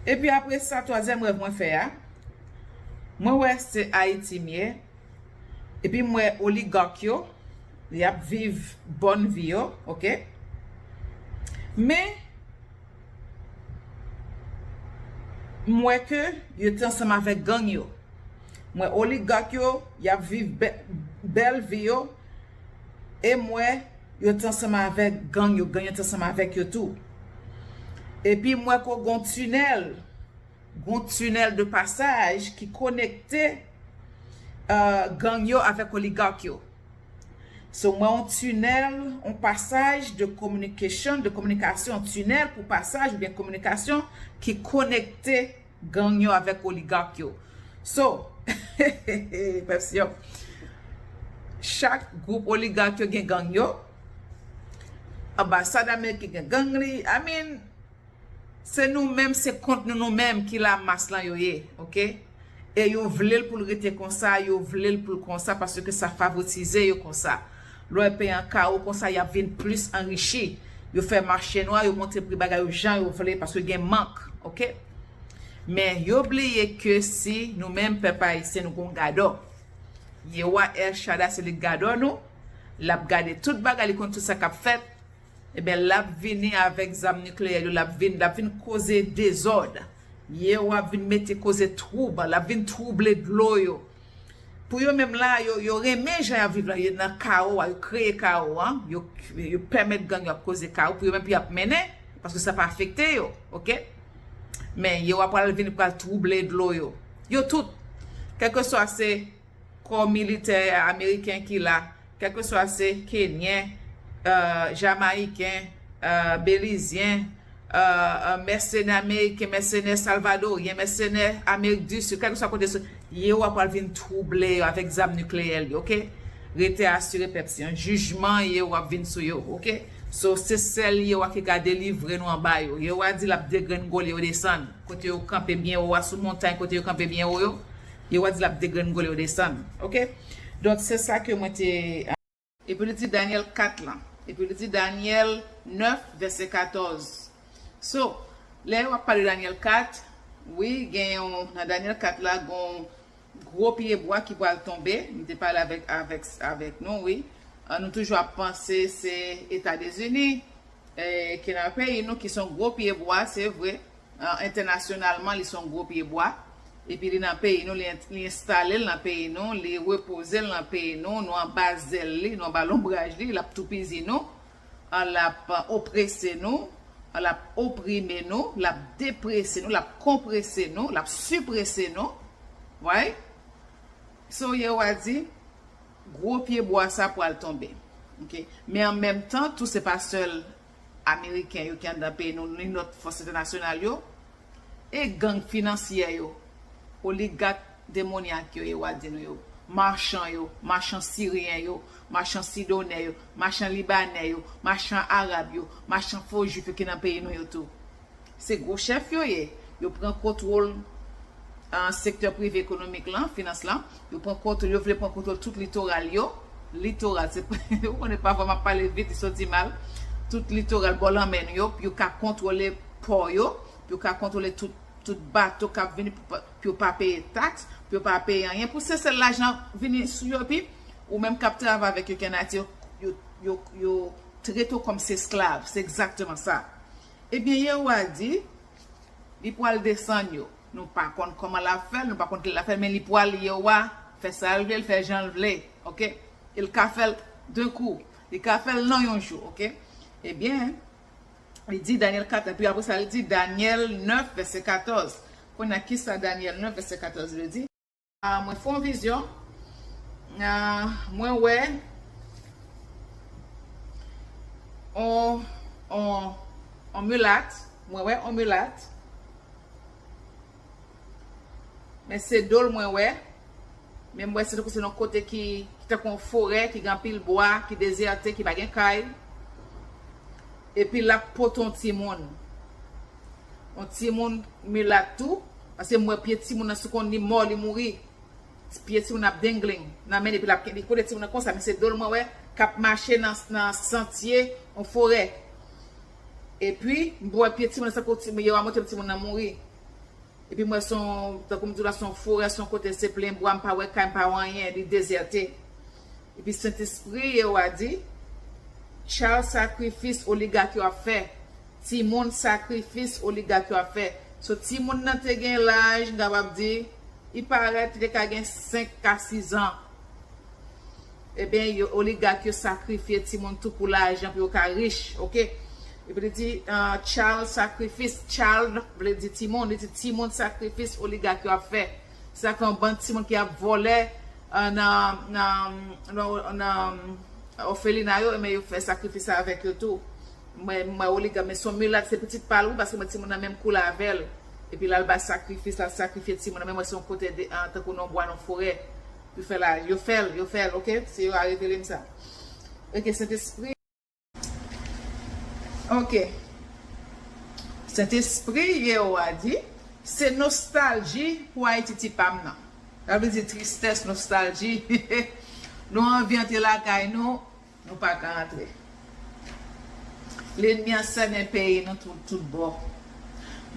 Et puis après ça, troisième rêve moi fait, moi ouais c'est Haïti mieux. Et puis moi Oligak yo, y a vivre bonne vie yo, OK? Mais moi que yo t'es ensemble avec gang yo. Moi Oligak yo, y a vivre belle vie yo. Et moi yo t'es ensemble avec gang yo ensemble avec yo tout. Et puis moi ko gon tunnel de passage qui connectait gang yo avec Oligak yo. So moi un tunnel, un passage de communication, tunnel pour passage ou bien communication qui connectait gang yo avec Oligak yo. So chaque groupe Oligak yo gen gang yo. Ambassade américaine gen gang li. I mean, c'est nous-mêmes, c'est contre nous-mêmes qui la masse là yo ye, OK? Et yo vle pour le rete comme ça, yo vle pour comme ça parce que ça favorise yo comme ça. L'on paye un chaos comme ça, y a vinn plus enrichi. Yo fait marché noir, yo monter prix bagay yo gens yo vle parce que gen manque, OK? Mais yo oublié que si nous-mêmes peuple haïtien nous gon gado. Yehowah El Shaddai c'est le gado nous, l'a gade tout bagay contre tout ça qu'a fait. Eh bien, la vini avec zam nucléaire, la vini causer désordre. Yehowah vini mettre causer trouble, la vini troubler de l'eau. Pour eux même là, yo remet gens à vivre là, yo dans chaos, yo créer chaos, hein, yo permettre gang à causer chaos, pour eux même puis à mener parce que ça pas affecté yo, OK? Mais Yehowah pour venir pour troubler de l'eau yo tout, quel que soit c'est corps militaire américain qui là, quel que soit c'est kenyan, jamaïcain, bélisien, mercenaires américains, mercenaires salvadoriens, mercenaires Amérique du Sud, quel que soit côté Yehowah pour venir troubler avec zam nucléaire, OK? Rete assuré pepsi, un jugement Yehowah vient sur yo, OK? So c'est celle Yehowah qui a délivré nous en bas yo. Yehowah dit la DEGRENGOLE yo Desann, côté yo camper bien ou sous montagne, côté yo camper bien yo. Yehowah dit la DEGRENGOLE yo Desann, OK? Donc c'est ça que moi t'ai. Et puis il dit Daniel 4 là. Et puis il dit Daniel 9 verset 14. So, là on va parler de Daniel 4. Oui, dans Daniel 4 là, gon gros pied bois qui va tomber. Il te parle avec nous, oui. Nous toujours penser c'est États des Unis qui n'a pays nous qui sont gros pied bois, c'est vrai. Internationalement, ils sont gros pied bois. Et puis dans pays nous les installer dans pays nous, les reposer dans pays nous en basel, nous en l'ombrage, la tout pisi nous, la oppresser nous, la opprimer nous, la dépresser nous, la compresser nous, la suppresser nous. Ouais. So Yehowah dit gros pied bois ça pour aller tomber. OK. Mais en même temps, tout c'est pas seul américain yo qui dans pays nous, ni notre force internationale yo et gang financier yo. Oligak démoniaque yo Yehowah dit nous yo. Marchand syrien yo, marchand sidonais yo, marchand libanais yo, marchand arabe yo, marchand faux juif qui dans pays nous yo tout. C'est gros chef yo prend contrôle en secteur privé économique là, finance là, yo prend contrôle, yo veut prendre contrôle tout littoral yo. Littoral c'est on n'est pas vraiment parler vite, il sorti mal. Tout littoral bon l'emmène yo, puis yo ka contrôler port yo, puis yo ka contrôler tout bateau qui vient pour pas payer taxe, pour pas payer rien pour c'est l'argent venir sur yo puis ou même cap travailler avec yo Canadien yo traité comme ses esclaves, c'est exactement ça. Eh bien Yehowah dit il pour aller descendre yo, nous pas connait comment la faire, nous pas connait la faire mais il pour aller Yehowah fait ça, il fait Jean vle, OK? Il ka fait deux coups, il ka fait non un jour, OK? Eh bien il dit Daniel 4, et puis après ça, il dit Daniel 9, verset 14. Qu'on a qui ça, Daniel 9, verset 14, il dit. Moi, je fais une vision. Moi, ouais. On mulâtre. Moi, ouais, on mulâtre. Mais c'est drôle, moi, ouais. Mais moi, c'est un côté qui est en forêt, qui a un pile bois, qui est déserté, qui va bien caille. Et puis là, pour ton timon. On timon me la tout. Parce que moi, pied timon, ce qu'on dit mort, il mourit. Pied timon a dengling. N'a mené, puis la pied timon comme ça. Mais c'est drôle, ouais, cap marcher dans sentier, en forêt. Et puis, moi, pied timon, ça continue, il y a un timon a mourir. Et puis moi son comme dit là son forêt son côté c'est plein bois pas ouais quand pas rien il déserté. Et puis Saint-Esprit a dit Charles sacrifice Oligak a fait. Timon sacrifice Oligak a fait. So Timon nan te gen l'âge capable dire il paraît il a gen 5 à 6 ans. Eh bien Oligak sacrifié Timon tout pour l'argent pour qu'il riche, OK? Il veut dire Charles sacrifice, Charles veut dire Timon, il dit Timon sacrifice Oligak a fait. C'est un bon Timon qui a volé un orphelinat mais il fait sacrifice avec eux tout. Moi Oligak mais son mille là c'est petite parole parce que moi Timon a même coulé avec elle. Et puis là il va sacrifier Timon même son côté de tant qu'on bois dans forêt. Il fait là, il fait, OK? C'est yo arrivé comme ça. OK, Saint-Esprit. OK. Saint-Esprit, Yehowah dit, c'est nostalgie pour Haïti pam nan. Ça veut dire tristesse, nostalgie. Nous envie entrer la caille nous pas qu'à entrer. L'ennemi a sané pays dans tout bord.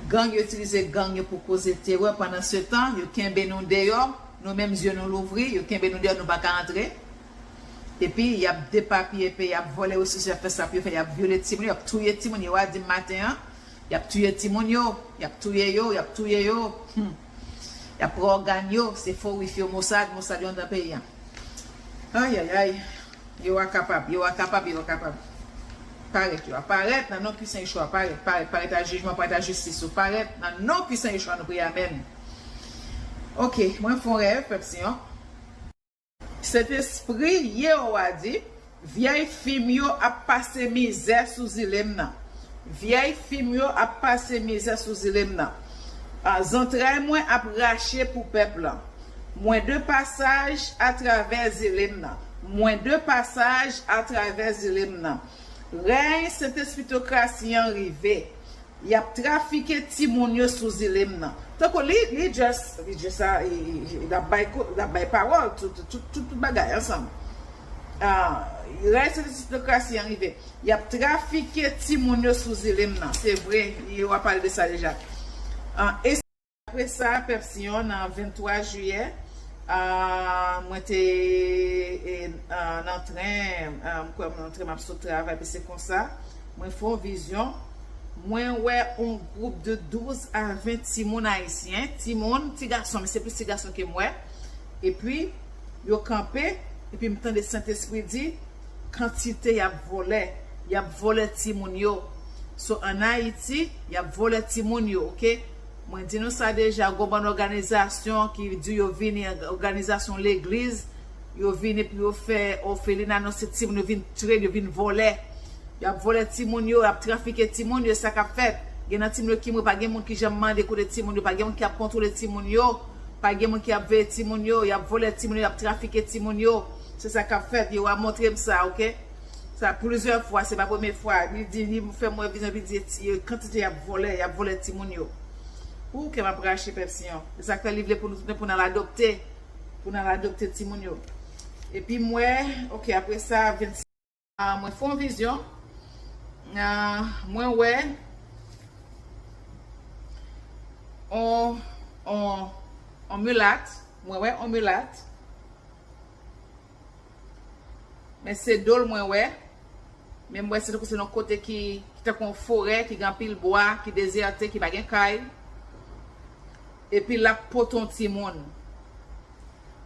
Gang utilise gang pour causer terreur pendant ce temps, yo kembe nous dehors, nous mêmes yeux nous l'ouvrir, yo kembe nous dehors nous pas qu'à entrer. Et puis, il y a des papiers, il y a volé aussi, il y a fait ça, il y a violé Timon, il y a tué Timon, il y a dit matin, il y a tué Timon, il y a tué yo, il y a tué yo, il y a pro-organe yo, c'est faux, il fait au Mossad yon dans le pays. Aïe, aïe, aïe, yo capable. Paraît, yo apparaît, dans non puissant choix, paraît à jugement, paraît à justice, paraît, dans non puissant choix, nous prions, amen. OK, moi, je fais un rêve, Pepsion. Cet esprit, Yehowah dit, vieille fille yo a passé misère sous zilem nan. Vieille fille yo a passé misère sous zilem nan. Entrailles moins a raché pour peuple. Moins de passage à travers zilem nan. Moins de passage à travers zilem nan. Règne cet espritocratie arrivé. Il a trafiqué Timonio sous zilem nan. Donc, il just il a bay parole, tout bagaille ensemble. Il reste l'aristocratie arrivé. Il a trafiqué Timonio sous zilem nan. C'est vrai, il va parler de ça déjà. Et après ça, Pepsion, en 23 juillet, moi j'étais en train de travail, c'est comme ça. Moi, je fais une vision. Moi, ouais, un groupe de 12 à 20 Timon haïtiens. Timon, petit garçon, mais c'est plus petit garçon que moi. Et puis, ils ont campé. Et puis, maintenant, le Saint-Esprit dit, quantité, y a volé Timon yo. So, en Haïti, y a volé Timon yo, OK? Moi, dis nous ça déjà, une bonne organisation qui dit, yo vini, organisation l'église. Yo vini, puis yo fait, orphelinat, non, c'est Timon, yo vini tuer, yo vini voler. Il a volé Timon yo, il a trafiqué Timon yo, ça qu'a fait. Il y a Timon qui moi pas gen monde qui j'aime mandé côté Timon yo, pas gen monde qui a contrôlé Timon yo, pas gen monde qui a veillé Timon yo, il a volé Timon yo, il a trafiqué Timon yo. C'est ça qu'a fait, il a montré ça, OK? Ça plusieurs fois, c'est pas la première fois. Il dit il fait moi vision il dit quand il a volé Timon yo. Ou que m'a braché Pepsion. C'est ça que livre pour nous pour l'adopter. Pour l'adopter Timon yo. Et puis moi, OK, après ça 26 moi fais une vision. Moi ouais on mulâtre moi ouais on mulâtre mais c'est drôle moi ouais mais moi c'est un côté qui t'a une forêt qui grand pile bois qui déserté qui pas gain caille et puis là poton Timon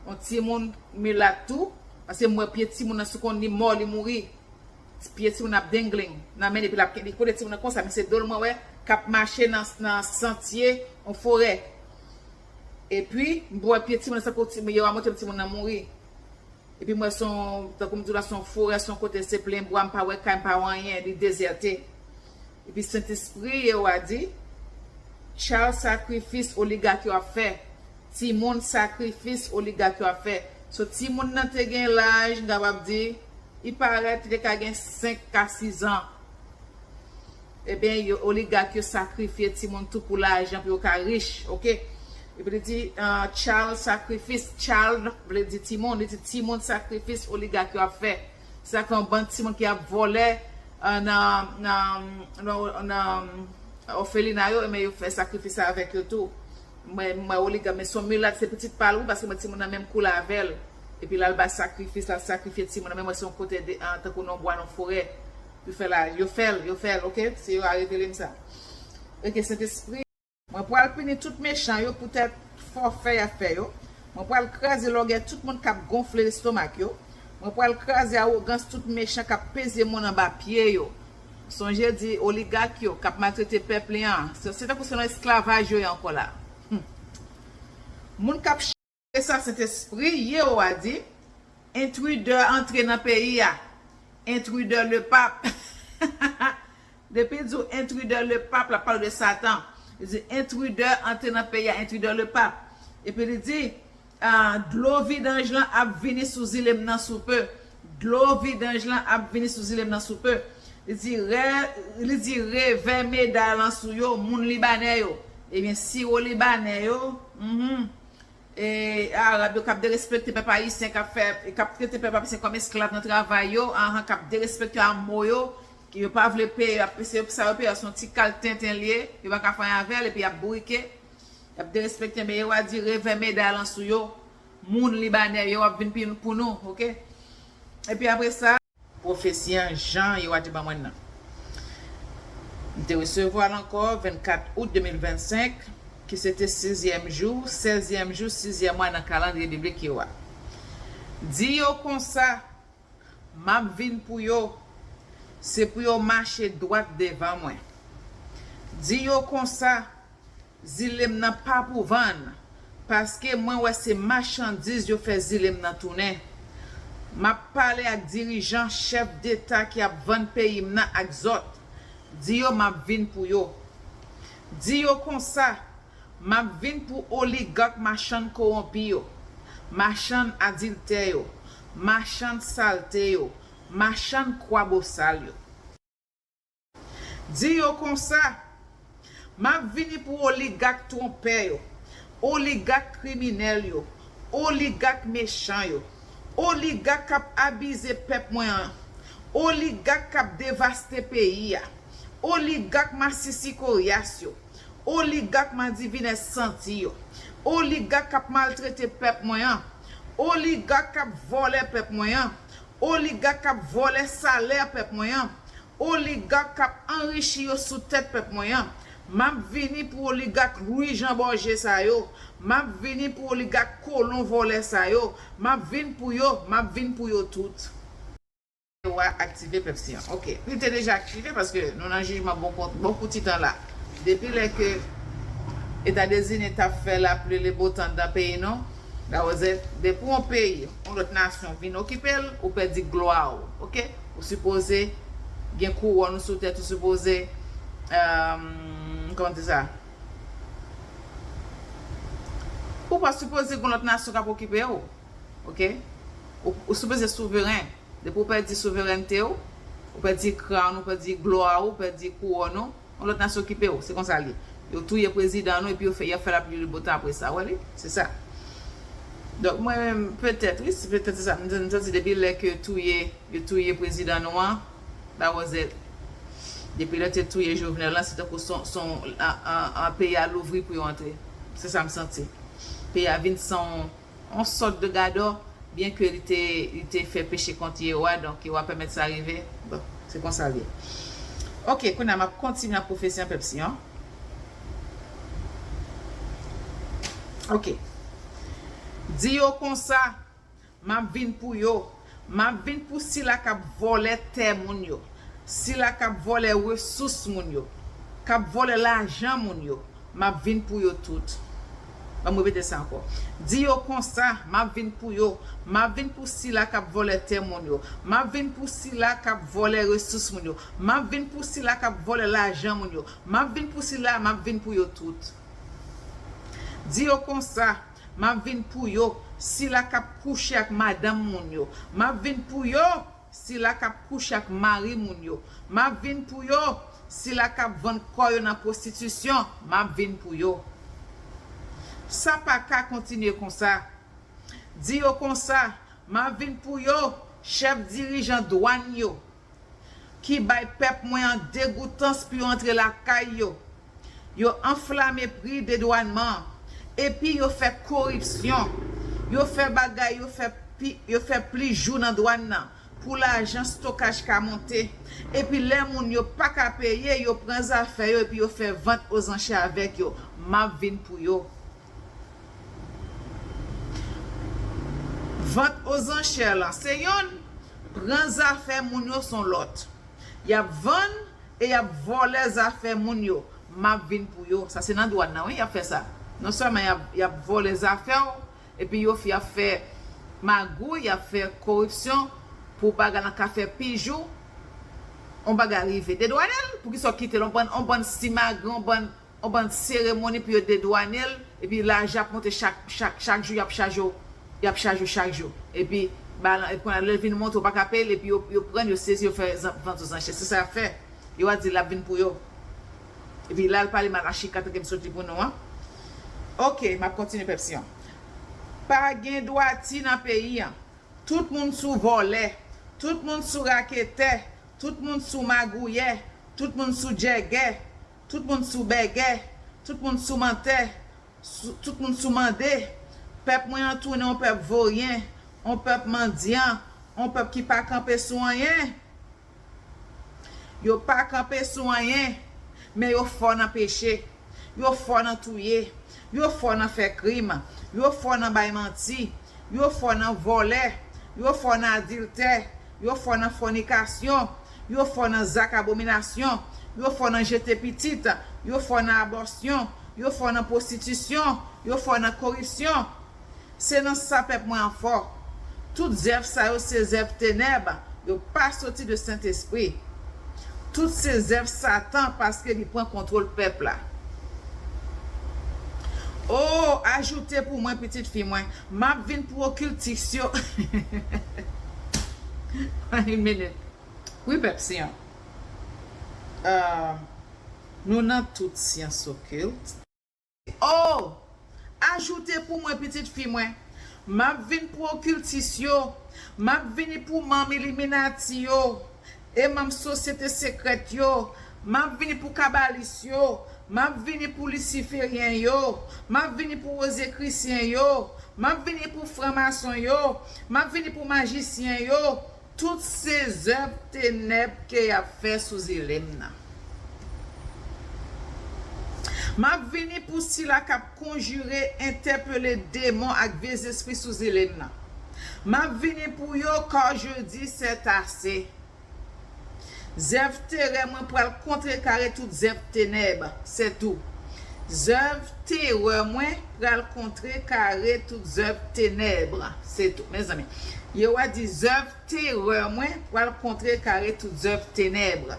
on Timon mulâtre tout parce que moi pied Timon dans ce qu'on dit mort il mourir pied Timon a dangling nan men et puis la côté Timon comme ça mais c'est drôle moi ouais cap marcher dans sentier en forêt et puis bois pied Timon ça côté mais il va monter Timon a mourir et puis moi son comme dit là son forêt son côté c'est plein bois pas ouais quand pas rien il déserté et puis Saint-Esprit a dit Charles sacrifice Oligak a fait Timon sacrifice Oligak a fait so Timon nan te gen l'âge capable dire il paraît qu'il a 5 à 6 ans. Eh bien, Oligak sacrifié Timon tout pour l'argent pour qu'il riche, OK? Il veut dire Charles sacrifice, Charles veut dire Timon, il dit Timon sacrifice Oligak a fait. C'est un bon Timon qui a volé un orphelinat mais il fait sacrifice avec eux tout. moi Oligak mais son mulâtre c'est petite palou parce que moi ti mon même coule avec et puis là le bas sacrifice la sacrifier ti mon même moi son côté de en tant qu'on bois dans forêt puis fait là yo fait OK c'est yo a révélé ça OK cet esprit moi pour al punir tout méchant yo peut-être forfait à faire yo moi pour al craser l'orgueil tout monde cap gonfler l'estomac yo moi pour al craser arrogance tout méchant cap peser mon en bas pied yo songez dit oligarque yo cap maltraiter peuple là c'est pour son esclavage yo encore là moun cap ça cet esprit Yehowah dit intrudeur entrer dans pays a intrudeur le pape depuis dit intrudeur le pape la parole de Satan il dit intrudeur entrer dans pays a intrudeur le pape et puis il dit de l'eau vidange là a venir sous île nan sous peu de l'eau vidange là a venir sous île nan sous peu il dit réveil médaille sous yo moun libanais yo et bien si au libanais yo et arabe cap de respecter peuple haïtien cap fait cap traiter peuple haïtien comme esclave dans travail yo cap de respecter amour yo qui yo pas vle payer c'est ça payer son petit caltintin lié il va faire avec et puis a bourriquer il a de respecter mais il va dire réveil médaille sous yo moun libanais yo va venir pour nous OK et puis après ça prophétie Jean il va dire maintenant de recevoir encore 24 août 2025 qui c'était 6e jour, 16e jour, 6e mois dans le calendrier biblique yo. Di yo comme ça, m'a vinn pour yo, c'est pour yo marcher droit devant moi. Di yo comme ça, zilem nan pas pour vendre parce que moi ouais c'est marchandise yo fait zilem nan tourner. M'a parlé avec dirigeant chef d'état qui a vendre pays nan ak zot. Di yo m'a vinn pour yo. Di yo comme ça, m'a vinn pour Oligak marchand corrompi yo, marchand adultère yo, marchand saleté yo, marchand kwabosal yo. Di yo comme ça, m'a vinn pour Oligak trompeur yo, Oligak criminel yo, Oligak méchant yo, Oligak kap abuse peuple moyen, Oligak kap dévaster pays ya, Oligak massisi coriace yo. Oligak ma divine senti yo. Oligak kap maltraité peuple moyen. Oligak kap volé peuple moyen. Oligak kap volé salaire peuple moyen. Oligak kap enrichi yo sous tête peuple moyen. M'a vini pour oligak Louis Jean Borges sa yo. M'a vini pour oligak Colon volé sa yo. M'a vini pour yo tout. On va activer pepsi. OK. Il était déjà activé parce que nous avons jugement beaucoup de temps là. Depuis que État des Unis a fait la pluie les beaux temps dans le pays, non? Depuis un pays, une autre nation vient occuper, ou peut dire gloire. OK? Vous supposez, il y a un couronne sous tête, vous supposez, comment dire ça? Ou pas supposer qu'une autre nation va occuper, OK? Vous supposez souverain. Depuis vous peut dire souveraineté, vous peut dire crown, vous peut dire gloire, vous peut dire couronne. On l'autre nation occupé c'est comme ça li yo tout le président et puis il a fait la pluie le beau temps après ça ouais c'est ça donc moi même peut-être oui c'est peut-être ça me dit depuis que tout le président noir that was it depuis là tout le Jovenel là c'était pour son un pays à l'ouvrir pour entrer c'est ça me senti pays à vinn son on sorte de gado bien que il était fait péché contre Yehowah donc il va permettre ça arriver bon c'est comme ça li. OK, qu'on a continué la prophétie en Pepsi. OK. Di yo comme ça, m'a vinn pour yo, m'a vinn pour si la k'ap voler terre moun yo, si la k'ap voler ressources moun yo, k'ap voler l'argent moun yo, m'a vinn pour yo tout. Je vais répéter ça encore. Di yo comme ça, m'a vinn pour yo, m'a vinn pour si la k'ap voler terre moun yo, m'a vinn pour si la k'ap voler ressources moun yo, m'a vinn pour si la k'ap voler l'argent moun yo, m'a vinn pour si la, m'a vinn pour yo tout. Di yo comme ça, m'a vinn pour yo, si la k'ap coucher avec madame moun yo, m'a vinn pour yo, si la k'ap coucher avec mari moun yo, m'a vinn pour yo, si la k'ap vendre koyo dans prostitution, m'a vinn pour yo. Ça pas qu'à continuer comme ça. Di yo comme ça, m'a vinn pour yo, chef dirigeant douane yo, qui bay peuple moyen dégoûtance pour entrer la caille yo. Yo enflammé prix de douanement. et puis yo fait corruption, yo fait bagay, yo fait plus jour dans douane nan pour l'argent stockage ka monter et puis les moun yo pas ka payer, yo prend affaire yo et puis yo fait vente aux enchères avec yo. M'a vinn pour yo. Vente aux enchères là, c'est yon prend affaire moun yo son lot. Y a vend et y a volé les affaires moun yo. M'a vinn pour yo. Ça c'est dans douane nan, oui, y a fait ça. Non seulement y a volé les affaires et puis yo a fait magouille, y a fait corruption pour baga nan café pijou. On baga arriver dédouanel pour qu'ils soit quitté, on bon simag, on bon cérémonie puis dédouanel et puis l'argent monte chaque jour y a charge chaque jour et puis quand le vin monte pas ka payer et puis yo prend yo saisi yo fait vente aux enchères. C'est ça fait. Yo a dit la vin pour yo. Et puis là il parle malachi 4 qui sorti pour nous hein. OK, m'a continue Pepsi. Pas gen droiti dans pays. Tout le monde sous volé, tout le monde sous raquette, tout le monde sous magouille, tout le monde sous djegge, tout le monde sous bégué, tout le monde sous menté, tout le monde sous mandé. Peuple moyen tourné, on peuple vaurien, on peuple mendiant, on peuple qui pas camper sous rien. Yo pas camper sous rien, mais yo fort dans péché, yo fort dans touyer, yo fort dans faire crime, yo fort dans bay menti, yo fort dans voler, yo fort dans adultère, yo fort dans fornication, yo fort dans zak abomination, yo fort dans jeter petite, yo fort dans abortion, yo fort dans prostitution, yo fort dans corruption. C'est dans ça peuple moins fort. Toutes zèvres ça yo ces zèvres ténèbres, yo pas sorti de Saint-Esprit. Toutes ces zèvres Satan parce qu'il prend contrôle peuple là. Oh, ajoutez pour moi petite fille moi, m'a vinn pour occultation. Une minute. Oui Pepsi. Nous n'avons toute science occulte. Oh, ajoutez pour moi petite fille moi, m'a vinn pour occultation, m'a vinn pour mam illuminati yo, et mam société secrète yo, m'a vinn pour kabbalis yo, m'a vinn pour luciférien yo, m'a vinn pour rosécristien yo, m'a vinn pour franc-maçon yo, m'a vinn pour magicien yo, toutes ces œuvres ténèbres qu'il a fait sous Elimna. M'a vini pour si la cap conjurer, interpeller démons avec des esprits sous Elimna. M'a vini pour yo quand je dis c'est assez. Zèv terre moi pour contrecarrer toutes zèv ténèbres, c'est tout. Zèv terre moi pour contrecarrer toutes zèv ténèbres, c'est tout mes amis. Yehowah dit zèv terre moi pour contrecarrer toutes zèv ténèbres.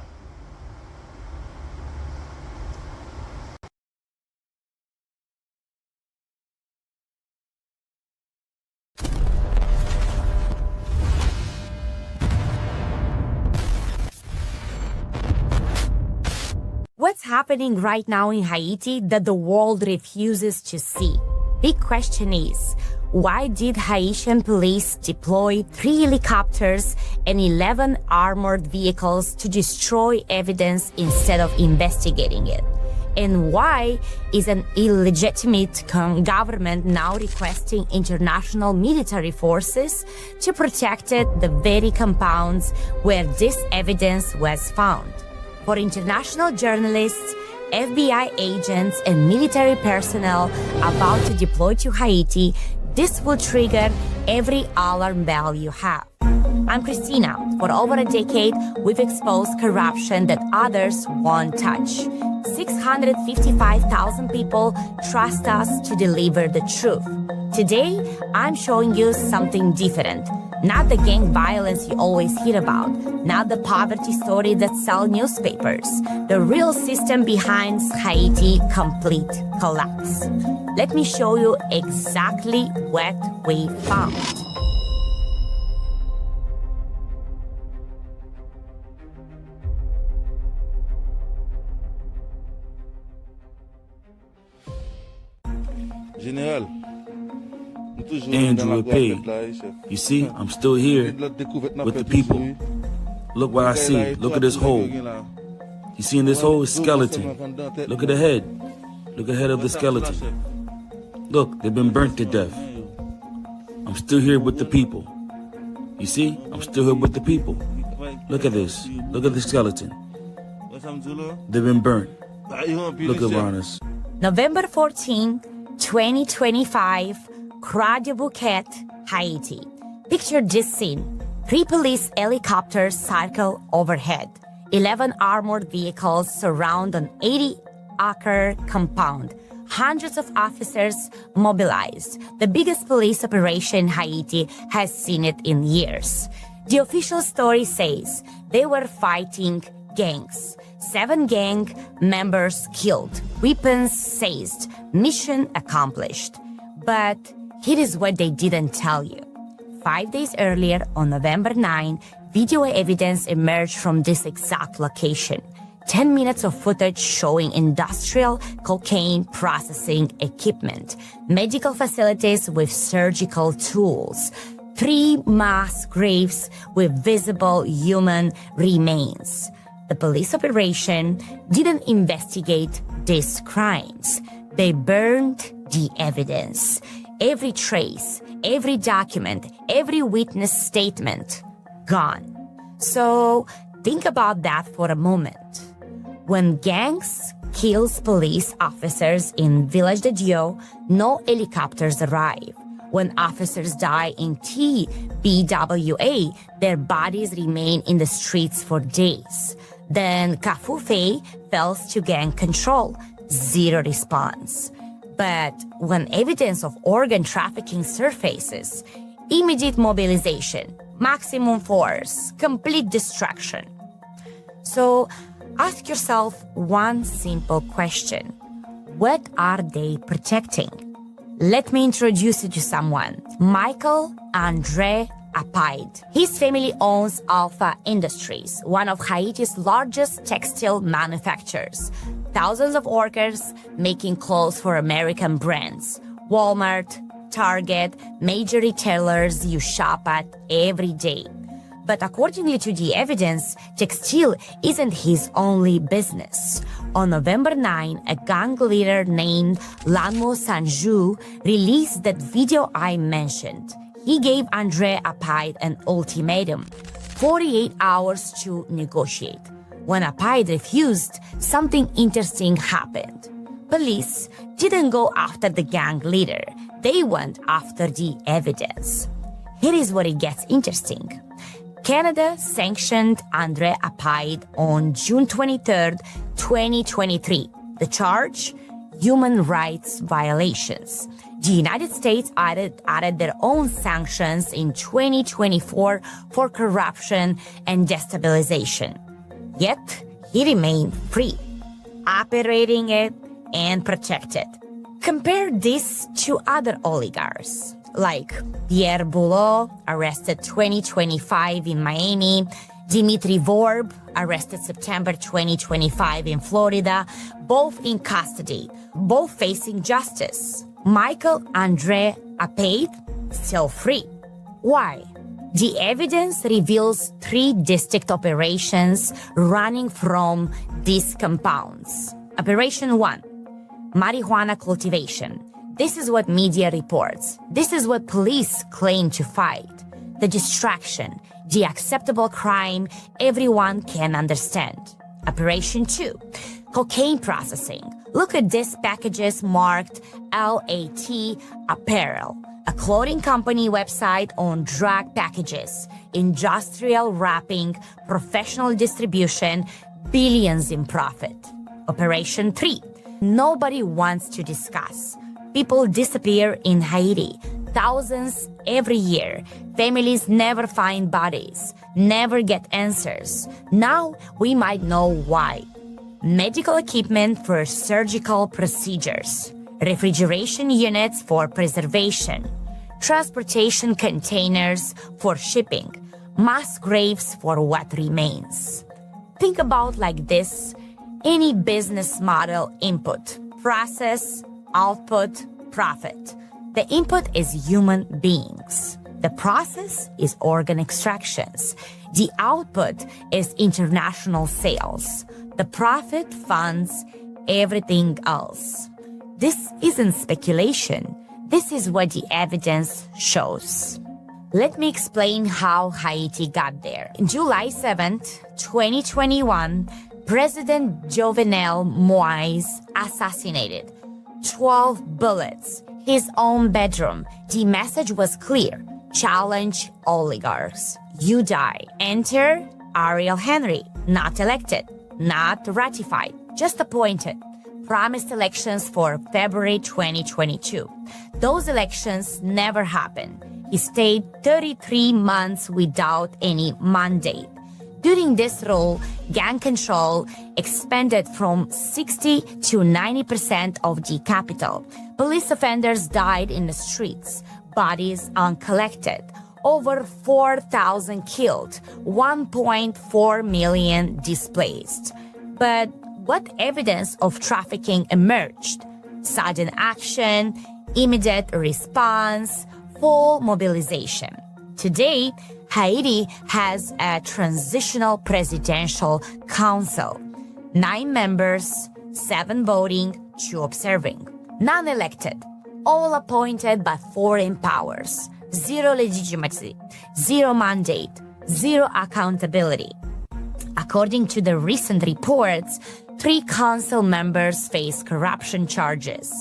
What's happening right now in Haiti that the world refuses to see? Big question is, why did Haitian police deploy 3 helicopters and 11 armored vehicles to destroy evidence instead of investigating it? And why is an illegitimate government now requesting international military forces to protect the very compounds where this evidence was found? For international journalists, FBI agents, and military personnel about to deploy to Haiti, this will trigger every alarm bell you have. I'm Christina. For over a decade, we've exposed corruption that others won't touch. 655,000 people trust us to deliver the truth. Today, I'm showing you something different. Not the gang violence you always hear about, not the poverty story that sell newspapers, the real system behind Haiti's complete collapse. Let me show you exactly what we found. Général. Andrew Pay. You see, I'm still here with the people. Look what I see. Look at this hole. You see in this hole is skeleton. Look at the head. Look at the head of the skeleton. Look, they've been burnt to death. I'm still here with the people. You see? I'm still here with the people. Look at this. Look at the skeleton. They've been burnt. Look around us. November 14, 2025, Croix de Bouquet, Haiti. Picture this scene. 3 police helicopters circle overhead. 11 armored vehicles surround an 80-acre compound. Hundreds of officers mobilized. The biggest police operation Haiti has seen it in years. The official story says they were fighting gangs. 7 gang members killed, weapons seized, mission accomplished. But here is what they didn't tell you. 5 days earlier, on November 9, video evidence emerged from this exact location. 10 minutes of footage showing industrial cocaine processing equipment, medical facilities with surgical tools, 3 mass graves with visible human remains. The police operation didn't investigate these crimes. They burned the evidence. Every trace, every document, every witness statement, gone. So think about that for a moment. When gangs kills police officers in Village de Dieu, no helicopters arrive. When officers die in TBWA, their bodies remain in the streets for days. Then Kafoufe falls to gang control, 0 response. But when evidence of organ trafficking surfaces, immediate mobilization, maximum force, complete destruction. So ask yourself one simple question. What are they protecting? Let me introduce you to someone. Michael Andre Apide. His family owns Alpha Industries, one of Haiti's largest textile manufacturers. Thousands of workers making clothes for American brands. Walmart, Target, major retailers you shop at every day. But accordingly to the evidence, textile isn't his only business. On November 9, a gang leader named LAMOU Sanju released that video I mentioned. He gave Andre Apide an ultimatum, 48 hours to negotiate. When Apide refused, something interesting happened. Police didn't go after the gang leader. They went after the evidence. Here is where it gets interesting. Canada sanctioned Andre Apide on June 23, 2023. The charge? Human rights violations. The United States added their own sanctions in 2024 for corruption and destabilization. Yet, he remained free, operating it and protected. Compare this to other oligarchs, like Pierre Boulot, arrested 2025 in Miami, Dimitri Vorb, arrested September 2025 in Florida, both in custody, both facing justice. Michael Andre Apide, still free. Why? The evidence reveals 3 distinct operations running from these compounds. Operation 1, marijuana cultivation. This is what media reports. This is what police claim to fight. The distraction, the acceptable crime everyone can understand. Operation 2, cocaine processing. Look at these packages marked LAT Apparel, a clothing company website on drug packages, industrial wrapping, professional distribution, billions in profit. Operation 3, nobody wants to discuss. People disappear in Haiti, thousands every year. Families never find bodies, never get answers. Now we might know why. Medical equipment for surgical procedures, refrigeration units for preservation, transportation containers for shipping, mass graves for what remains. Think about like this, any business model: input, process, output, profit. The input is human beings. The process is organ extractions. The output is international sales. The profit funds everything else. This isn't speculation. This is what the evidence shows. Let me explain how Haiti got there. July 7th, 2021, President Jovenel Moïse assassinated. 12 bullets, his own bedroom. The message was clear. Challenge oligarchs. You die. Enter Ariel Henry, not elected, not ratified, just appointed. Promised elections for February 2022. Those elections never happened. He stayed 33 months without any mandate. During this rule, gang control expanded from 60 to 90% of the capital. Police offenders died in the streets, bodies uncollected. Over 4,000 killed, 1.4 million displaced. But what evidence of trafficking emerged? Sudden action, immediate response, full mobilization. Today, Haiti has a transitional presidential council. 9 members, 7 voting, 2 observing. Non-elected, all appointed by foreign powers. 0 legitimacy, 0 mandate, 0 accountability. According to the recent reports, 3 council members face corruption charges.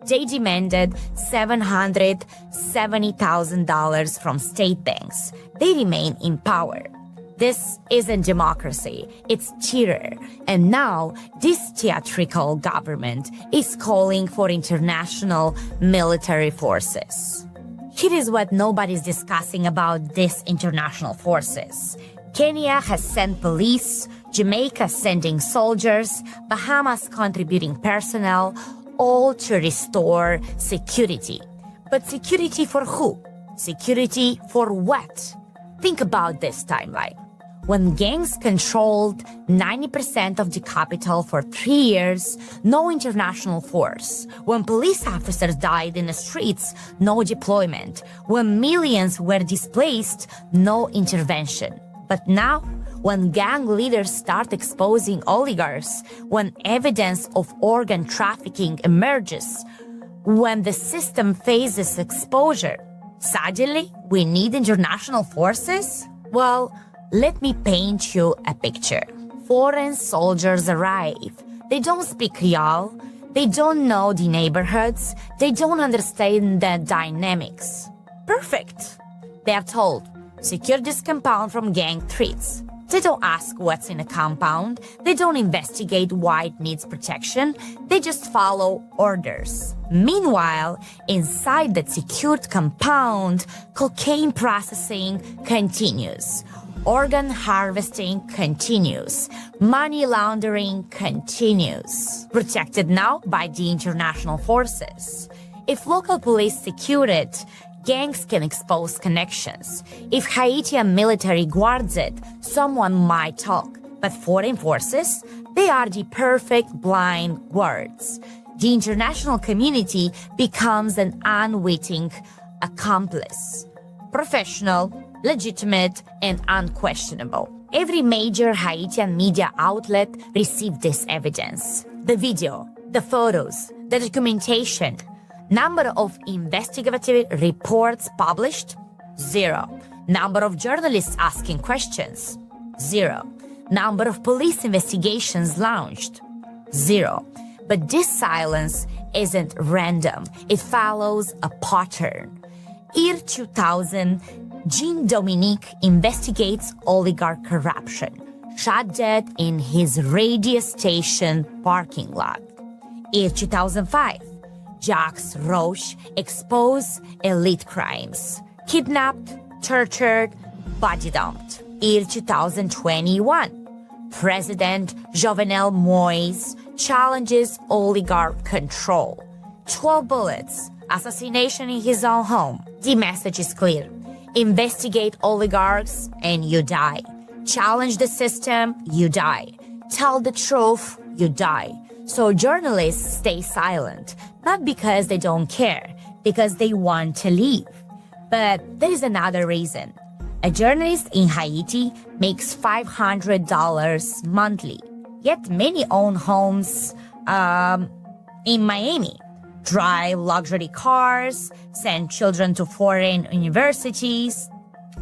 They demanded $770,000 from state banks. They remain in power. This isn't democracy, it's terror. And now, this theatrical government is calling for international military forces. Here is what nobody's discussing about these international forces. Kenya has sent police, Jamaica sending soldiers, Bahamas contributing personnel, all to restore security. But security for who? Security for what? Think about this timeline. When gangs controlled 90% of the capital for 3 years, no international force. When police officers died in the streets, no deployment. When millions were displaced, no intervention. But now, when gang leaders start exposing oligarchs, when evidence of organ trafficking emerges, when the system faces exposure, suddenly we need international forces? Well, let me paint you a picture. Foreign soldiers arrive. They don't speak Creole. They don't know the neighborhoods. They don't understand the dynamics. Perfect. They are told, secure this compound from gang threats. They don't ask what's in a compound. They don't investigate why it needs protection. They just follow orders. Meanwhile, inside that secured compound, cocaine processing continues. Organ harvesting continues. Money laundering continues. Protected now by the international forces. If local police secure it, gangs can expose connections. If Haiti'A military guards it, someone might talk. But foreign forces, they are the perfect blind guards. The international community becomes an unwitting accomplice. Professional, legitimate, and unquestionable. Every major Haitian media outlet received this evidence. The video, the photos, the documentation. Number of investigative reports published? 0. Number of journalists asking questions? 0. Number of police investigations launched? 0. But this silence isn't random. It follows a pattern. Year 2000, Jean Dominique investigates oligarch corruption, shot dead in his radio station parking lot. Year 2005, Jacques Roche exposed elite crimes, kidnapped, tortured, body dumped. Year 2021, President Jovenel Moïse challenges oligarch control. 12 bullets, assassination in his own home. The message is clear. Investigate oligarchs and you die. Challenge the system, you die. Tell the truth, you die. So journalists stay silent, not because they don't care, because they want to leave. But there is another reason. A journalist in Haiti makes $500 monthly, yet many own homes in Miami. drive luxury cars, send children to foreign universities.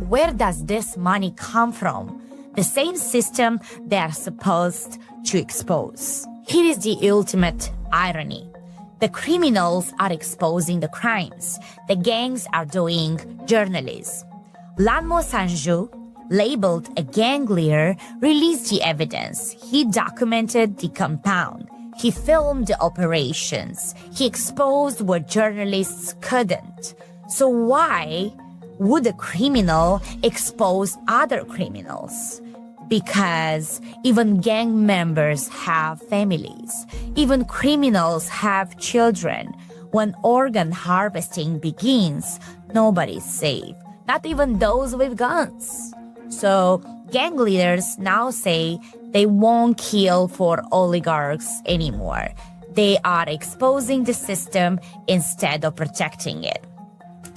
Where does this money come from? The same system they are supposed to expose. Here is the ultimate irony. The criminals are exposing the crimes. The gangs are doing journalism. Lanmo Sanju, labeled a gang leader, released the evidence. He documented the compound. He filmed the operations. He exposed what journalists couldn't. So why would a criminal expose other criminals? Because even gang members have families. Even criminals have children. When organ harvesting begins, nobody's safe. Not even those with guns. So gang leaders now say they won't kill for oligarchs anymore. They are exposing the system instead of protecting it.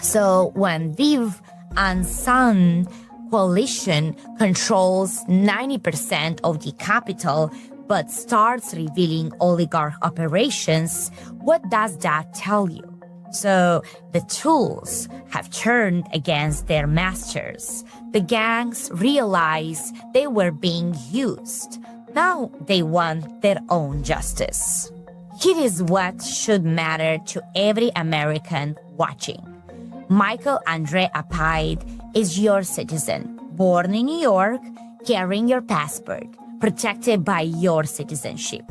So when Viv and Sun coalition controls 90% of the capital but starts revealing oligarch operations, what does that tell you? So the tools have turned against their masters. The gangs realized they were being used. Now they want their own justice. Here is what should matter to every American watching. Michael Andre Apide is your citizen, born in New York, carrying your passport, protected by your citizenship.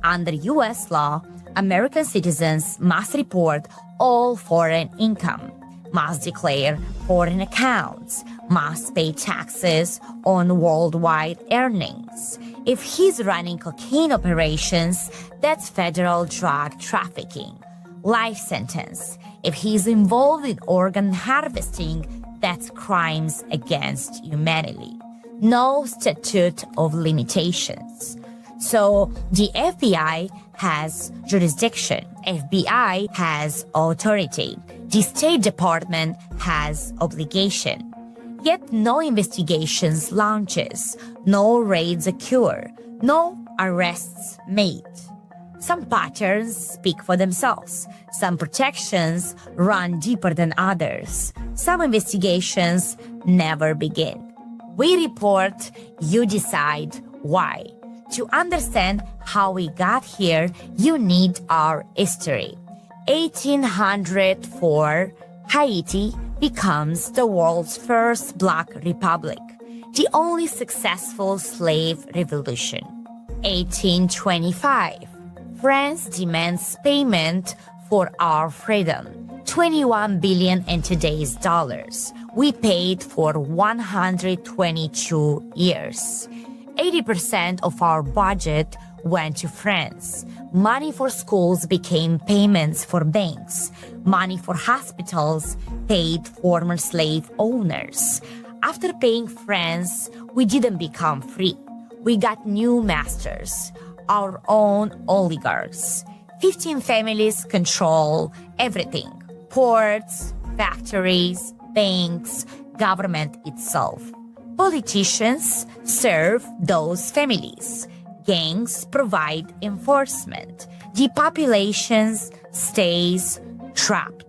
Under U.S. law, American citizens must report all foreign income, must declare foreign accounts, must pay taxes on worldwide earnings. If he's running cocaine operations, that's federal drug trafficking. Life sentence. If he's involved in organ harvesting, that's crimes against humanity. No statute of limitations. So the FBI has jurisdiction. FBI has authority. The State Department has obligation. Yet no investigations launches, no raids occur, no arrests made. Some patterns speak for themselves. Some protections run deeper than others. Some investigations never begin. We report, you decide why. To understand how we got here, you need our history. 1804, Haiti becomes the world's first Black republic, the only successful slave revolution. 1825, France demands payment for our freedom. 21 billion in today's dollars. We paid for 122 years. 80% of our budget went to France. Money for schools became payments for banks. Money for hospitals paid former slave owners. After paying France, we didn't become free. We got new masters, our own oligarchs. 15 families control everything. Ports, factories, banks, government itself. Politicians serve those families. Gangs provide enforcement. The population stays trapped.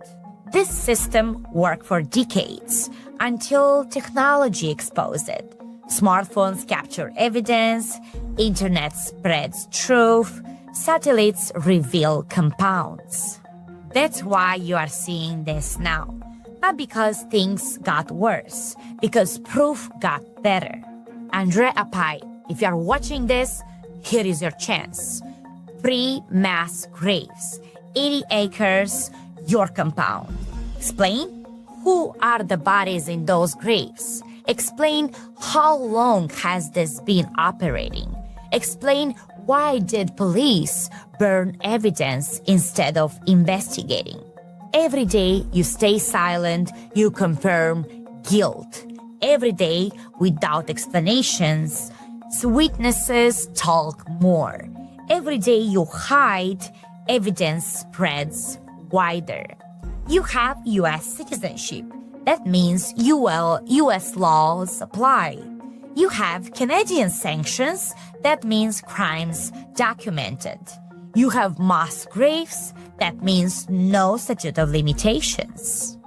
This system worked for decades until technology exposed it. Smartphones capture evidence, internet spreads truth, satellites reveal compounds. That's why you are seeing this now. Not because things got worse, because proof got better. Andre Apide, if you are watching this, here is your chance. Free mass graves, 80 acres, your compound. Explain who are the bodies in those graves. Explain how long has this been operating. Explain why did police burn evidence instead of investigating. Every day you stay silent, you confirm guilt. Every day, without explanations, witnesses talk more. Every day you hide, evidence spreads wider. You have U.S. citizenship. That means U.S. laws apply. You have Canadian sanctions. That means crimes documented. You have mass graves, that means no statute of limitations.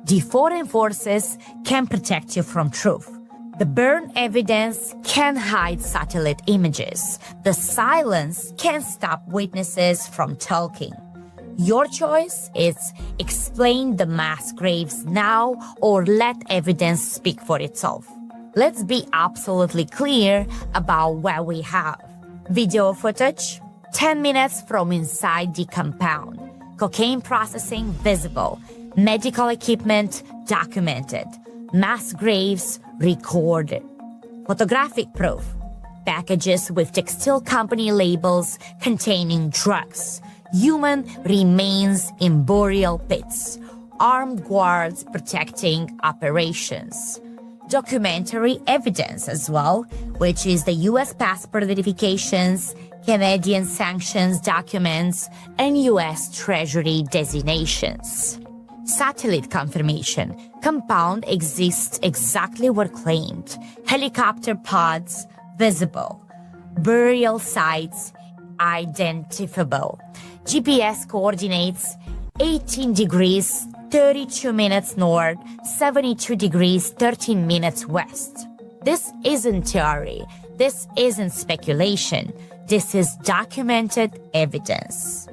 The foreign forces can protect you from truth. The burn evidence can hide satellite images. The silence can stop witnesses from talking. Your choice is explain the mass graves now or let evidence speak for itself. Let's be absolutely clear about what we have. Video footage, 10 minutes from inside the compound. Cocaine processing visible. Medical equipment documented. Mass graves recorded. Photographic proof. Packages with textile company labels containing drugs. Human remains in burial pits. Armed guards protecting operations. Documentary evidence as well, which is the U.S. passport verifications, Canadian sanctions documents, and U.S. Treasury designations. Satellite confirmation. Compound exists exactly where claimed. Helicopter pods visible. Burial sites identifiable. GPS coordinates 18 degrees 32 minutes north, 72 degrees 13 minutes west. This isn't theory. This isn't speculation. This is documented evidence.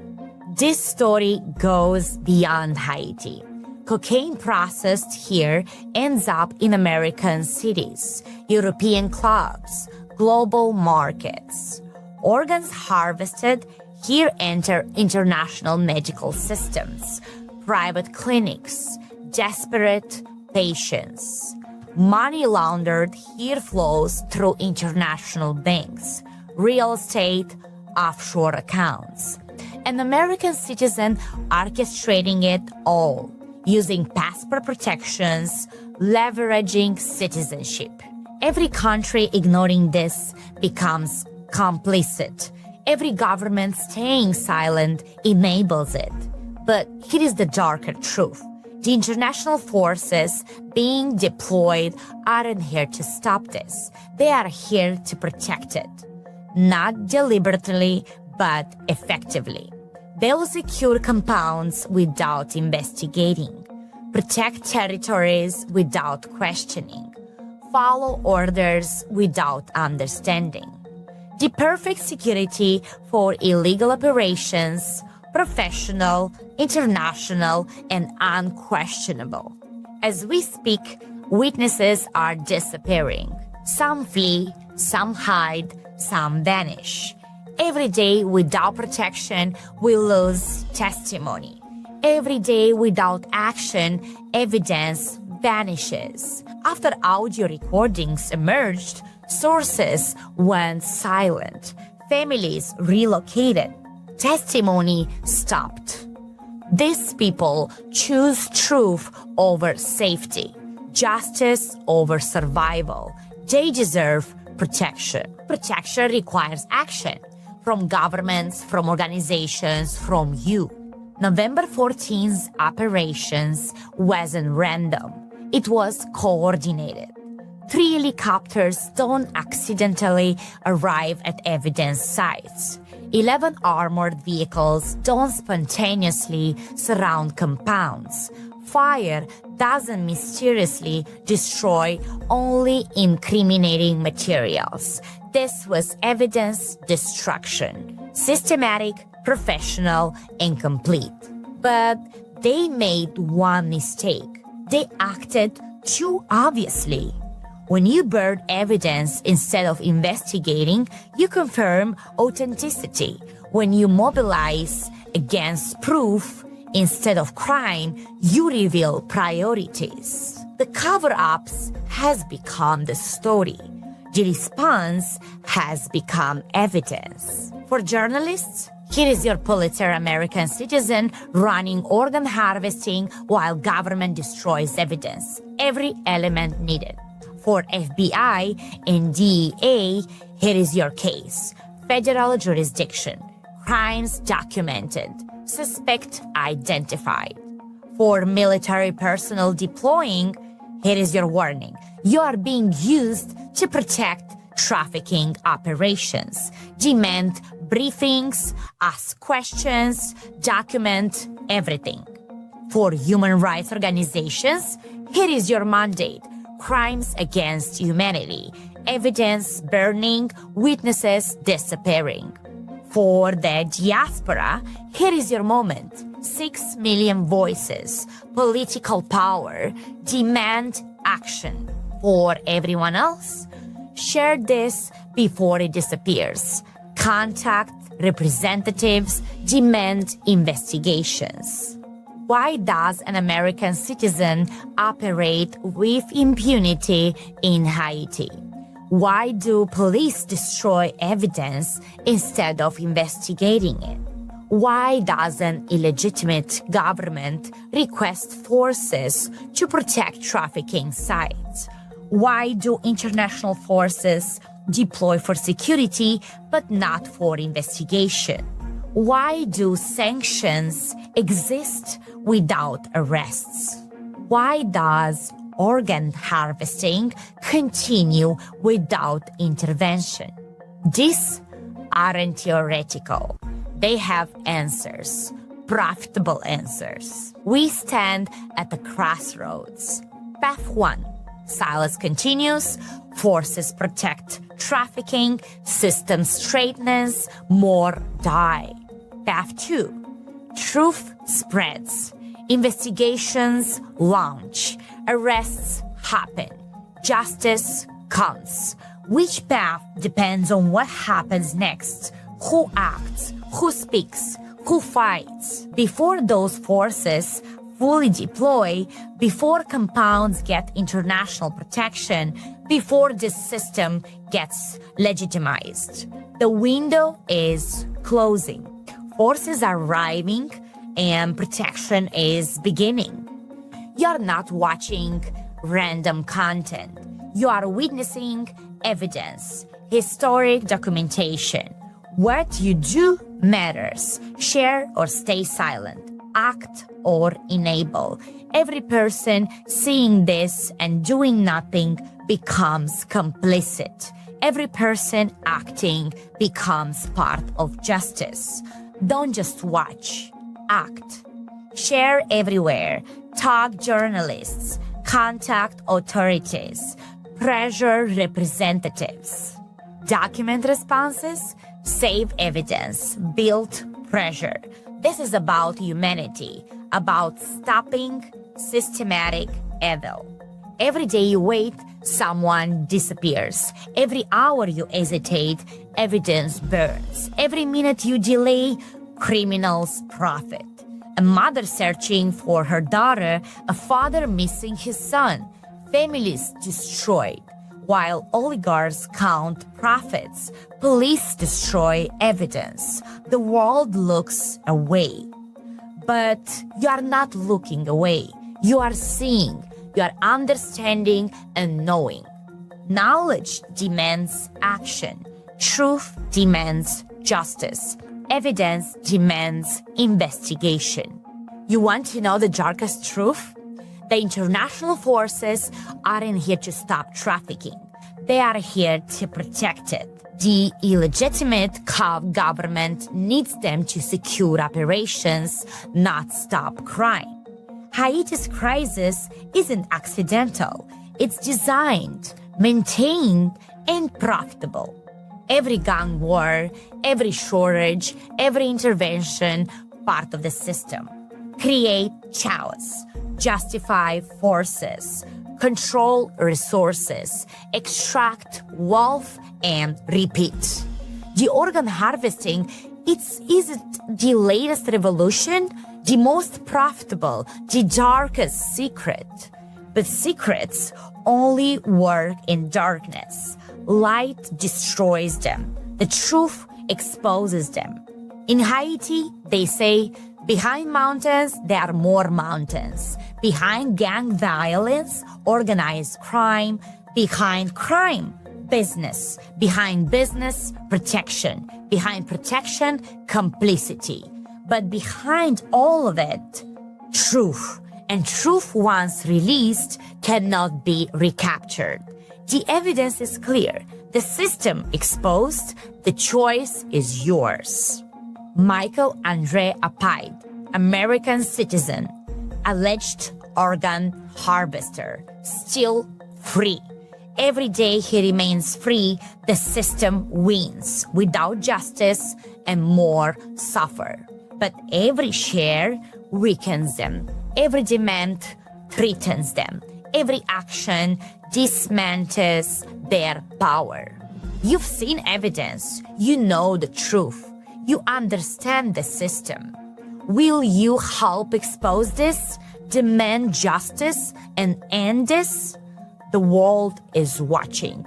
This story goes beyond Haiti. Cocaine processed here ends up in American cities, European clubs, global markets. Organs harvested here enter international medical systems, private clinics, desperate patients. Money laundered here flows through international banks, real estate, offshore accounts. An American citizen orchestrating it all, using passport protections, leveraging citizenship. Every country ignoring this becomes complicit. Every government staying silent enables it. But here is the darker truth. The international forces being deployed aren't here to stop this. They are here to protect it. Not deliberately, but effectively. They'll secure compounds without investigating, protect territories without questioning, follow orders without understanding. The perfect security for illegal operations, professional, international, and unquestionable. As we speak, witnesses are disappearing. Some flee, some hide, some vanish. Every day without protection, we lose testimony. Every day without action, evidence vanishes. After audio recordings emerged, sources went silent. Families relocated. Testimony stopped. These people choose truth over safety, justice over survival. They deserve protection. Protection requires action from governments, from organizations, from you. November 14th's operations wasn't random. It was coordinated. 3 helicopters don't accidentally arrive at evidence sites. 11 armored vehicles don't spontaneously surround compounds. Fire doesn't mysteriously destroy only incriminating materials. This was evidence destruction. Systematic, professional, and complete. But they made one mistake. They acted too obviously. When you burn evidence instead of investigating, you confirm authenticity. When you mobilize against proof instead of crime, you reveal priorities. The cover-ups has become the story. The response has become evidence. For journalists, here is your Pulitzer American citizen running organ harvesting while government destroys evidence. Every element needed. For FBI and DEA, here is your case. Federal jurisdiction. Crimes documented. Suspect identified. For military personnel deploying, here is your warning. You are being used to protect trafficking operations. Demand briefings, ask questions, document everything. For human rights organizations, here is your mandate: crimes against humanity, evidence burning, witnesses disappearing. For the diaspora, here is your moment: 6 million voices, political power, demand action. For everyone else, share this before it disappears. Contact representatives, demand investigations. Why does an American citizen operate with impunity in Haiti? Why do police destroy evidence instead of investigating it? Why does an illegitimate government request forces to protect trafficking sites? Why do international forces deploy for security but not for investigation? Why do sanctions exist without arrests? Why does organ harvesting continue without intervention? These aren't theoretical. They have answers, profitable answers. We stand at the crossroads. Path 1. Silence continues, forces protect trafficking, system straightens, more die. Path 2. Truth spreads, investigations launch, arrests happen, justice comes. Which path depends on what happens next, who acts, who speaks, who fights. Before those forces fully deploy, before compounds get international protection, before this system gets legitimized. The window is closing. Forces are arriving and protection is beginning. You're not watching random content. You are witnessing evidence, historic documentation. What you do matters. Share or stay silent. Act or enable. Every person seeing this and doing nothing becomes complicit. Every person acting becomes part of justice. Don't just watch, act. Share everywhere. Tag journalists. Contact authorities. Pressure representatives. Document responses. Save evidence. Build pressure. This is about humanity, about stopping systematic evil. Every day you wait, someone disappears. Every hour you hesitate, evidence burns. Every minute you delay, criminals profit. A mother searching for her daughter, a father missing his son, families destroyed. While oligarchs count profits, police destroy evidence. The world looks away. But you are not looking away. You are seeing, you are understanding and knowing. Knowledge demands action. Truth demands justice. Evidence demands investigation. You want to know the darkest truth? The international forces aren't here to stop trafficking. They are here to protect it. The illegitimate government needs them to secure operations, not stop crime. Haiti's crisis isn't accidental. It's designed, maintained, and profitable. Every gang war, every shortage, every intervention, part of the system. Create chaos. Justify forces, control resources, extract wealth, and repeat. The organ harvesting, is it the latest revolution? The most profitable, the darkest secret. But secrets only work in darkness. Light destroys them. The truth exposes them. In Haiti, they say, behind mountains, there are more mountains. Behind gang violence, organized crime. Behind crime, business. Behind business, protection. Behind protection, complicity. But behind all of it, truth. And truth, once released, cannot be recaptured. The evidence is clear. The system exposed, the choice is yours. Michael Andre Apide, American citizen, alleged organ harvester, still free. Every day he remains free, the system wins. Without justice, and more suffer. But every share weakens them. Every demand threatens them. Every action dismantles their power. You've seen evidence. You know the truth. You understand the system. Will you help expose this, demand justice, and end this? The world is watching.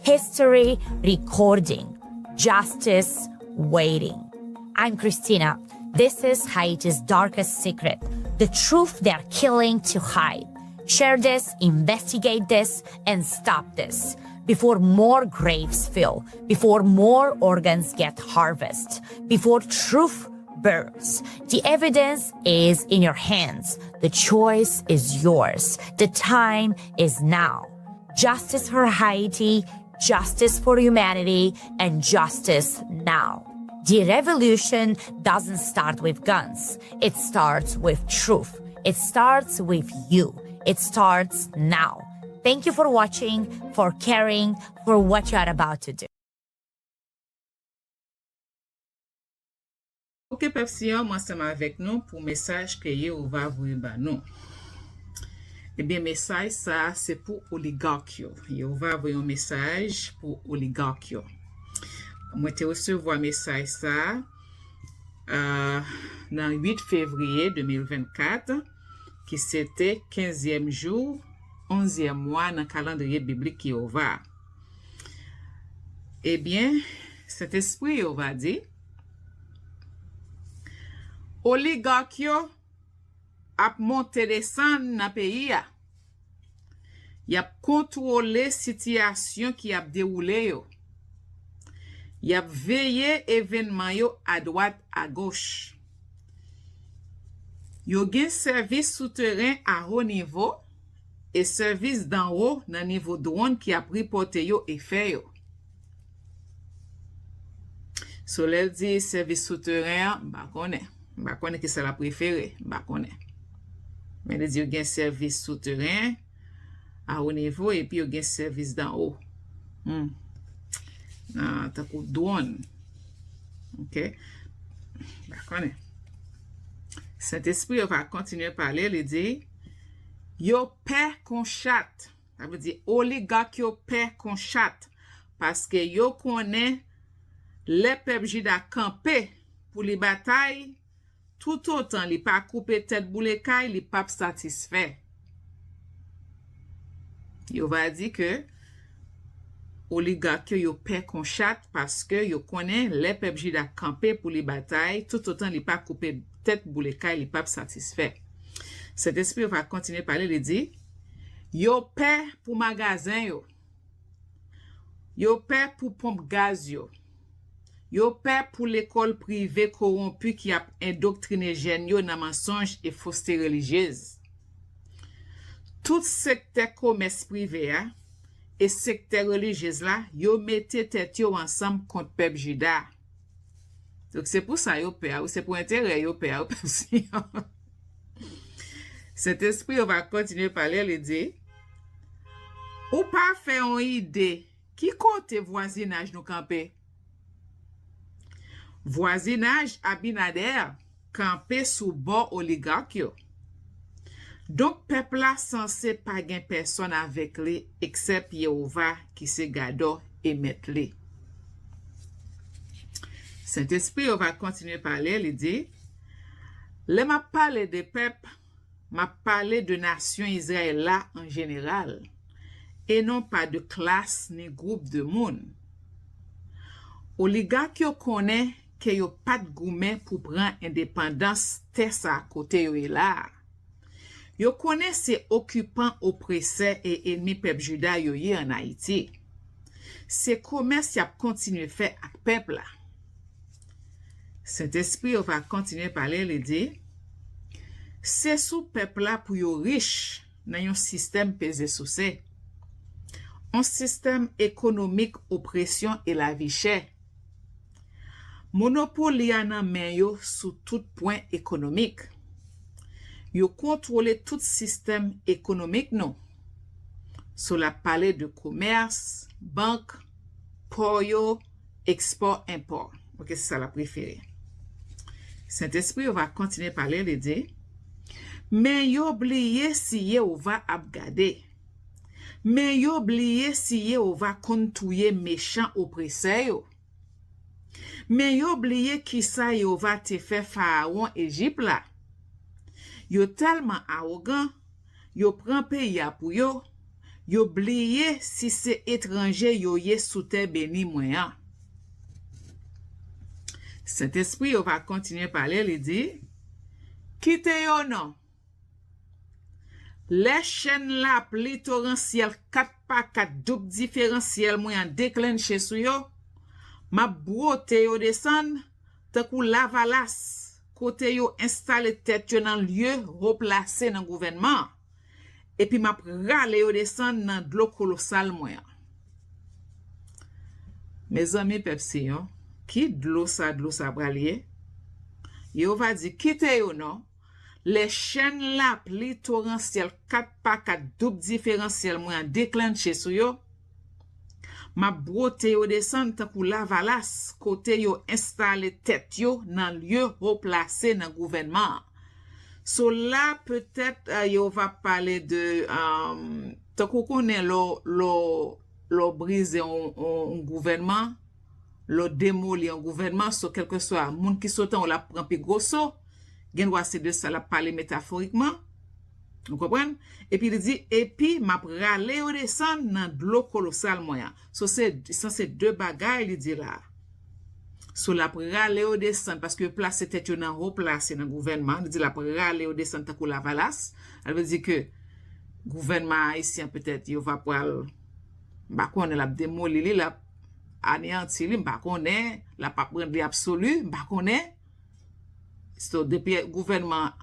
History recording. Justice waiting. I'm Christina. This is Haiti's darkest secret. The truth they're killing to hide. Share this, investigate this, and stop this before more graves fill, before more organs get harvested, before truth burns. The evidence is in your hands. The choice is yours. The time is now. Justice for Haiti, justice for humanity, and justice now. The revolution doesn't start with guns. It starts with truth. It starts with you. It starts now. Thank you for watching, for caring, for what you are about to do. Ok, pep siyon, moi ensemble avec nous pour message que Yehowah voye ba nous. Eh bien, message ça, c'est pour Oligak yo. Yehowah voye un message pour Oligak yo. Moi te recevoir message ça dans 8 février 2024 qui c'était 15e jour 11e mois dans le calendrier biblique Yehowah. Eh bien, cet esprit Yehowah dit Oligak yo ap monte Desann dans pays a. Y ap contrôler situation qui ap déroulé yo. Y ap veillé événement yo à droite à gauche. Yo gen service souterrain à haut niveau et service d'en haut dans niveau drone qui a reporté yo effet yo. So lèl dit service souterrain, ba connaît que c'est la préférée, ba connaît. Mais lèl dit yo gen service souterrain à haut niveau et puis yo gen service d'en haut. T'as pour drone. OK? Ba connaît. Saint-Esprit va continuer à parler, il dit yo paix kon chat. Ça veut dire Oligak yo paix kon chat parce que yo connaît les peuple juda campé pour les batailles tout autant li pas couper tête boulekay li pas satisfait. Yo va dire que Oligak yo paix kon chat parce que yo connaît les peuple juda campé pour les batailles tout autant li pas couper tête boulekay li pas satisfait. Cet esprit va continuer à parler, il dit yo paix pour magasin yo. Yo paix pour pompe gaz yo. Yo paix pour l'école privée corrompue qui a indoctriné jeunes yo dans mensonge et fausseté religieuse. Tout secteur commerce privé et secteur religieux là, yo mettez tête yo ensemble contre peuple juda. Donc c'est pour ça yo paix, ou c'est pour intérêt yo paix, Cet esprit va continuer à parler, il dit ou pas faire une idée qui compte voisinage nous camper. Voisinage Abinader campé sous bord Oligak yo. Donc peuple là censé pas gen personne avec lui except Yehowah qui se gado et mettre lui. Saint-Esprit va continuer à parler, il dit le m'a parlé de peuple, m'a parlé de nation Israël là en général et non pas de classe ni groupe de monde. Oligak yo connaît que yo pas de gourmet pour prendre indépendance test à côté yo là. Yo connaît ces occupants oppresseurs et ennemis peuple juda yo y en Haïti. C'est commerce y a continué faire avec peuple là. Cet esprit va continuer à parler, il dit c'est sous peuple là pour yo riche dans un système pesé sous c'est. un système économique oppression et la vie chère. Monopole nan men yo sous tout point économique. Yo contrôle tout système économique non. Sur la palais de commerce, banque, port yo, export, import. Ok, c'est ça la préférée. Saint-Esprit, on va continuer à parler, il dit, mais yo oublié si Yehowah ap gade. Mais yo oublié si Yehowah kontouye méchant oppresseur yo. Mais yo oublié qui ça Yehowah te fait Pharaon Égypte là. Yo tellement arrogant, yo prend pays pour yo. Yo oublié si c'est étranger yo yé sous terre béni moyen. Saint-Esprit, on va continuer à parler, il dit, quitte yo non. Les chaînes la pli torrentiel 4x4 double différentiel moyen déclenché sou yo, ma brote yo Desann, takou lavalas, côté yo installé tête yo dans lieu replacé dans gouvernement, et puis ma Rale yo Desann dans de l'eau colossal moyen. Mes amis Pepsi yo, qui de l'eau ça bralier, yo va dire quitte yo non. Les chaînes la pli torrentiel 4x4 double différentiel moyen déclenché sou yo, ma brote yo Desann takou lavalas, côté yo installé tête yo dans lieu replacé dans gouvernement. So là peut-être yo va parler de takou connaît lo brise un gouvernement, lo démoli un gouvernement, so quel que soit moun qui sotan on la prend pi grosso. Gen wa c'est de ça la parler métaphoriquement. Vous comprenez? Et puis il dit et puis m'a Rale yo Desann dans de l'eau colossal moyen. So c'est deux bagages il dit là. So la Rale yo Desann parce que place tête yo nan replacer dans gouvernement, il dit la Rale yo Desann takou la valas. Elle veut dire que gouvernement haïtien peut-être yo va pral ba konne la démoli li la anéanti li ba konne la pa prendre absolu ba konne. So, depuis gouvernement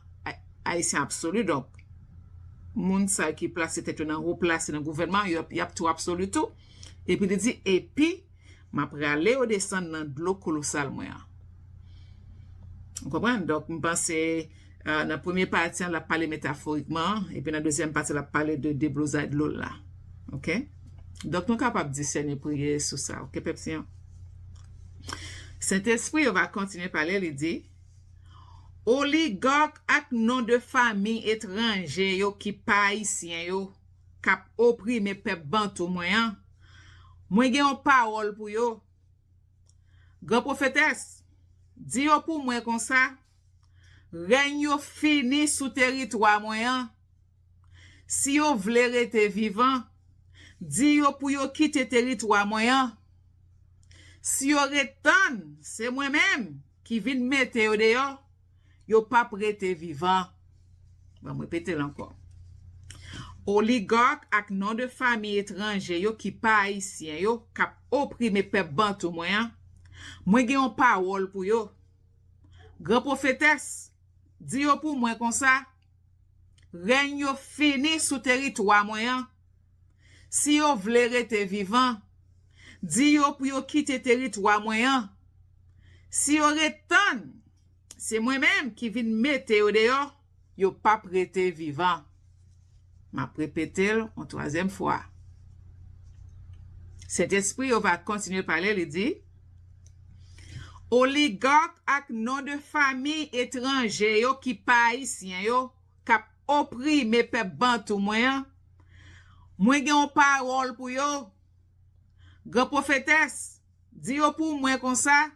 haïtien absolu, donc, moun sa qui place tête dans replace dans gouvernement, y a tout absolu tout. Et puis il dit, et puis, ma Rale yo Desann dans de l'eau colossal moyen. Vous comprenez? Donc, je pense dans la première partie, on a parlé métaphoriquement, et puis dans la deuxième partie, on a parlé de déblousage de l'eau là. Ok? Donc, nous sommes capables de discerner prier sur ça. Ok, Pepsi? Saint-Esprit, on va continuer à parler, il dit, Oligak ak nom de famille étranger yo qui pa haïtien yo kap opprime peuple bantou moyen. Moi gen yon parole pour yo. Grand prophétesse, di yo pour moi comme ça. Règne yo fini sous territoire moyen. Si yo vle rete vivant, di yo pour yo quitter territoire moyen. Si yo retan, c'est moi-même qui vin mette yo dehors. Yo pas prêté vivant. Je vais répéter encore. Oligak ak nom de famille étranger yo qui pas haïtien yo kap opprime peuple bantou moyen. Moi gen yon parole pour yo. Grand prophétesse, di yo pour moi comme ça. Règne yo fini sous territoire moyen. Si yo vle rete vivant, di yo pour yo quitter territoire moyen. Si yo retan, c'est moi-même qui viens mettre au dehors, yo pas prêté vivant. M'a répété une troisième fois. Cet esprit va continuer à parler, il dit, Oligak ak nom de famille étranger yo qui pas haïtien yo, kap opprime peuple bantou moyen. Moi gen yon parole pour yo. Grand prophétesse, di yo pour moi comme ça.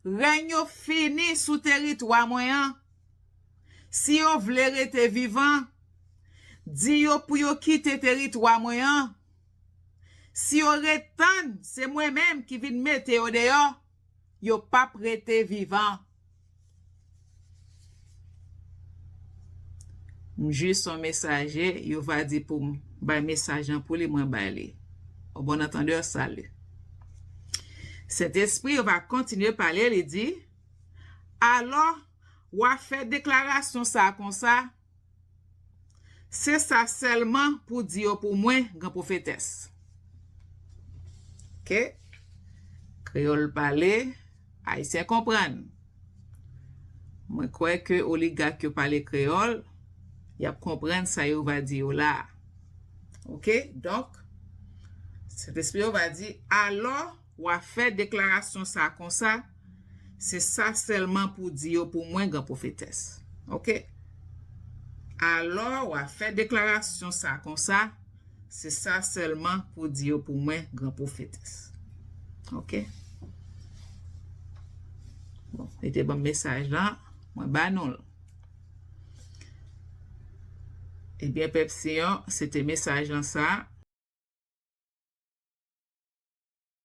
Règne yo fini sous territoire moyen. Si yo vle rete vivant, di yo pour yo quitter territoire moyen. Si yo retan, c'est moi-même qui vin mette yo dehors, yo pas prêté vivant. Juste son messager, yo va dire pour ba message pour les moins balé. Au bon entendeur, salut. Cet esprit va continuer à parler, il dit, alors, ou a fait déclaration ça comme ça, c'est ça seulement pour dire pour moi, grand prophétesse. OK? Créole parler, haïtien comprendre. Moi crois que oligak qui parle créole, y a comprendre ça yo va dire là. OK? Donc cet esprit va dire alors ou a fait déclaration ça comme ça, c'est ça seulement pour dire pour moi grand prophétesse. OK? Alors ou a fait déclaration ça comme ça, c'est ça seulement pour dire pour moi grand prophétesse. OK? Bon, c'était bon message là, moi ba non. Eh bien, peuple Siyon, c'était message dans ça.